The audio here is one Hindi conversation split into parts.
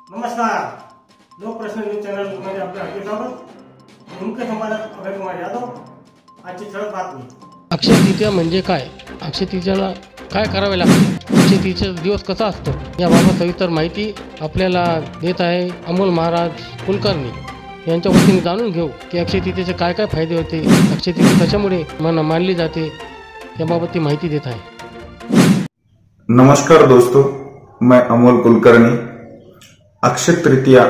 नमस्कार, लोक प्रश्न न्यूज चॅनल मध्ये आपले हार्दिक स्वागत। मुख्य संपादक अभय कुमार यादव। आजची ठळक बातमी। अक्षय तृतीया म्हणजे काय? अक्षय तृतीयाला काय करावे लागते? अक्षय तृतीयाचा दिवस कसा असतो याबाबत सविस्तर माहिती आपल्याला देत आहे अमोल महाराज कुलकर्णी यांच्या वतीने जाणून घेऊ की अक्षय तृतीयाचे काय काय फायदे होते, अक्षय तृतीया कशामुळे मानली जाते याबाबत ती माहिती देत आहे। नमस्कार दोस्तों, मैं अमोल कुलकर्णी। अक्षय तृतीया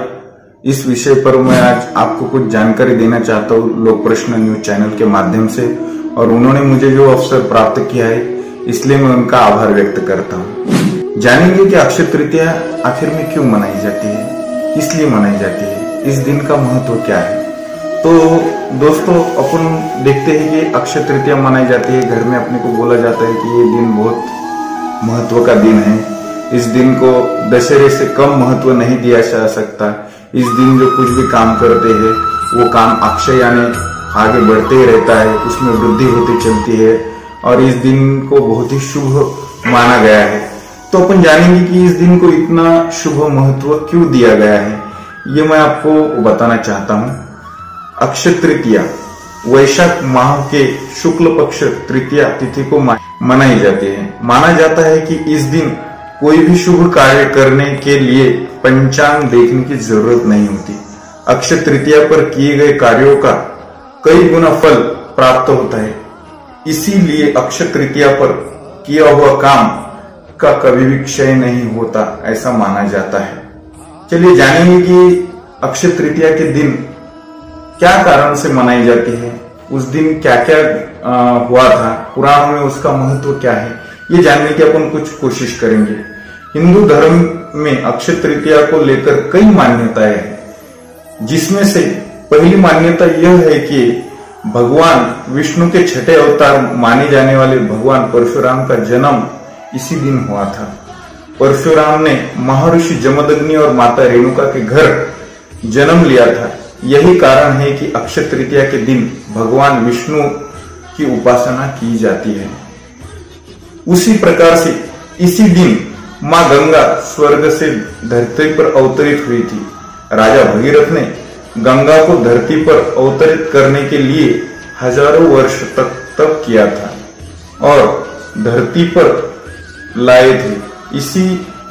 इस विषय पर मैं आज आपको कुछ जानकारी देना चाहता हूँ लोक प्रश्न न्यूज चैनल के माध्यम से, और उन्होंने मुझे जो अवसर प्राप्त किया है इसलिए मैं उनका आभार व्यक्त करता हूँ। जानेंगे कि अक्षय तृतीया आखिर में क्यों मनाई जाती है, इसलिए मनाई जाती है, इस दिन का महत्व क्या है। तो दोस्तों, अपन देखते हैं कि अक्षय तृतीया मनाई जाती है, घर में अपने को बोला जाता है कि ये दिन बहुत महत्व का दिन है। इस दिन को दशहरे से कम महत्व नहीं दिया जा सकता। इस दिन जो कुछ भी काम करते हैं वो काम अक्षय यानी आगे बढ़ते ही रहता है, उसमें वृद्धि होती चलती है और इस दिन को बहुत ही शुभ माना गया है। तो अपन जानेंगे कि इस दिन को इतना शुभ महत्व क्यों दिया गया है, ये मैं आपको बताना चाहता हूँ। अक्षय तृतीया वैशाख माह के शुक्ल पक्ष तृतीया तिथि को मनाई जाती है। माना जाता है कि इस दिन कोई भी शुभ कार्य करने के लिए पंचांग देखने की जरूरत नहीं होती। अक्षय तृतीया पर किए गए कार्यों का कई गुना फल प्राप्त होता है, इसीलिए अक्षय तृतीया पर किया हुआ काम का कभी भी क्षय नहीं होता, ऐसा माना जाता है। चलिए जानेंगे कि अक्षय तृतीया के दिन क्या कारण से मनाई जाती है, उस दिन क्या क्या हुआ था, पुराणों में उसका महत्व क्या है, ये जानने की अपन कुछ कोशिश करेंगे। हिंदू धर्म में अक्षय तृतीया को लेकर कई मान्यताएं हैं, जिसमें से पहली मान्यता यह है कि भगवान विष्णु के छठे अवतार माने जाने वाले भगवान परशुराम का जन्म इसी दिन हुआ था। परशुराम ने महर्षि जमदग्नि और माता रेणुका के घर जन्म लिया था। यही कारण है कि अक्षय तृतीया के दिन भगवान विष्णु की उपासना की जाती है। उसी प्रकार से इसी दिन मां गंगा स्वर्ग से धरती पर अवतरित हुई थी। राजा भगीरथ ने गंगा को धरती पर अवतरित करने के लिए हजारों वर्ष तक तप किया था और धरती पर लाए थे। इसी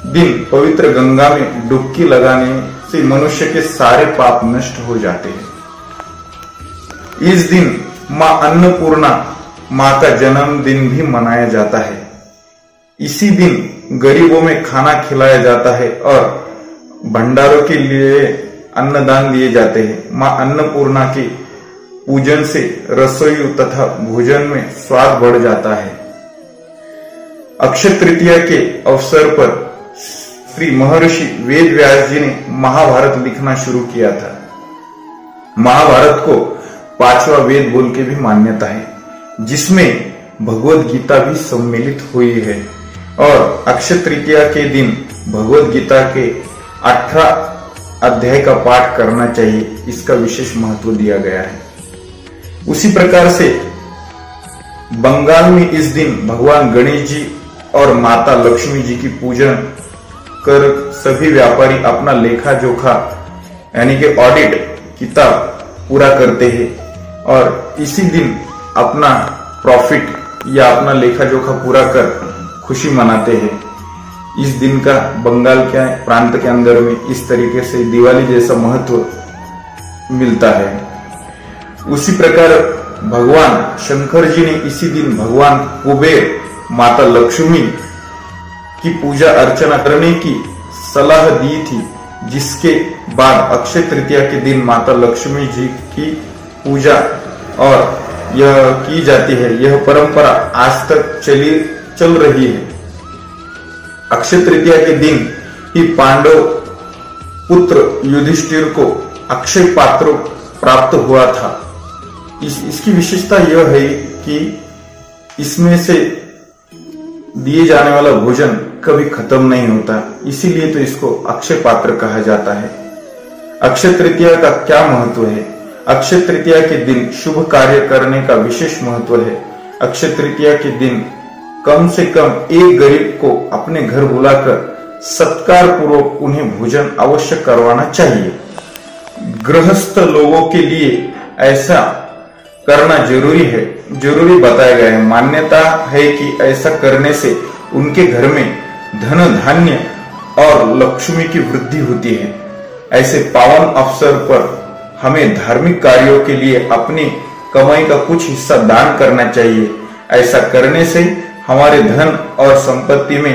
दिन पवित्र गंगा में डुबकी लगाने से मनुष्य के सारे पाप नष्ट हो जाते हैं। इस दिन मां अन्नपूर्णा मां का जन्मदिन भी मनाया जाता है। इसी दिन गरीबों में खाना खिलाया जाता है और भंडारों के लिए अन्नदान दिए जाते हैं। मां अन्नपूर्णा के पूजन से रसोई तथा भोजन में स्वाद बढ़ जाता है। अक्षय तृतीया के अवसर पर श्री महर्षि वेद व्यास जी ने महाभारत लिखना शुरू किया था। महाभारत को पांचवा वेद बोल के भी मान्यता है, जिसमें भगवत गीता भी सम्मिलित हुई है और अक्षय तृतीया के दिन भगवत गीता के 18 अध्याय का पाठ करना चाहिए, इसका विशेष महत्व दिया गया है। उसी प्रकार से बंगाल में इस दिन भगवान गणेश जी और माता लक्ष्मी जी की पूजन कर सभी व्यापारी अपना लेखा जोखा यानी कि ऑडिट किताब पूरा करते हैं और इसी दिन अपना प्रॉफिट या अपना लेखा जोखा पूरा कर खुशी मनाते हैं। इस दिन का बंगाल के प्रांत के अंदर में इस तरीके से दिवाली जैसा महत्व मिलता है। उसी प्रकार भगवान शंकर जी ने इसी दिन भगवान कुबेर माता लक्ष्मी की पूजा अर्चना करने की सलाह दी थी, जिसके बाद अक्षय तृतीया के दिन माता लक्ष्मी जी की पूजा और यह की जाती है। यह परंपरा आज तक चल रही है। अक्षय तृतीया के दिन ही पांडव पुत्र युधिष्ठिर को अक्षय पात्र प्राप्त हुआ था। इसकी विशेषता यह है कि इसमें से दिए जाने वाला भोजन कभी खत्म नहीं होता, इसीलिए तो इसको अक्षय पात्र कहा जाता है। अक्षय तृतीया का क्या महत्व है? अक्षय तृतीया के दिन शुभ कार्य करने का विशेष महत्व है। अक्षय तृतीया के दिन कम से कम एक गरीब को अपने घर बुलाकर सत्कार पूर्वक उन्हें भोजन अवश्य करवाना चाहिए। गृहस्थ लोगों के लिए ऐसा करना जरूरी बताया गया है। मान्यता है कि ऐसा करने से उनके घर में धन धान्य और लक्ष्मी की वृद्धि होती है। ऐसे पावन अवसर पर हमें धार्मिक कार्यों के लिए अपनी कमाई का कुछ हिस्सा दान करना चाहिए। ऐसा करने से हमारे धन और संपत्ति में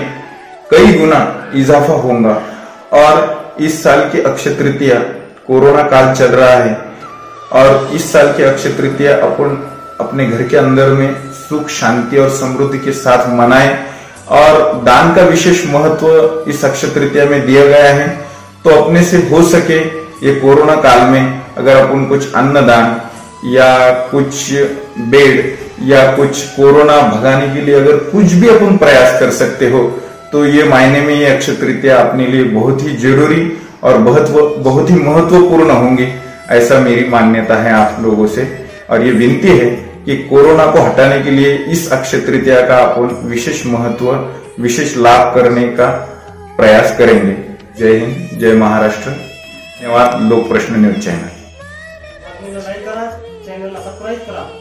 कई गुना इजाफा होगा। और इस साल की अक्षय तृतीया, कोरोना काल चल रहा है और इस साल की अक्षय तृतीया अपन अपने घर के अंदर में सुख शांति और समृद्धि के साथ मनाएं। और दान का विशेष महत्व इस अक्षय तृतीया में दिया गया है। तो अपने से हो सके ये कोरोना काल में अगर अपन कुछ अन्नदान या कुछ बेड या कुछ कोरोना भगाने के लिए अगर कुछ भी अपन प्रयास कर सकते हो तो ये मायने में ये अक्षय तृतीया अपने लिए बहुत ही जरूरी और बहुत ही महत्वपूर्ण होंगी, ऐसा मेरी मान्यता है आप लोगों से। और ये विनती है कि कोरोना को हटाने के लिए इस अक्षय तृतीया का अपन विशेष महत्व, विशेष लाभ करने का प्रयास करेंगे। जय हिंद, जय महाराष्ट्र। धन्यवाद। लोक प्रश्न न्यूज चॅनल लाईक करा, चॅनलला सबस्क्राईब करा।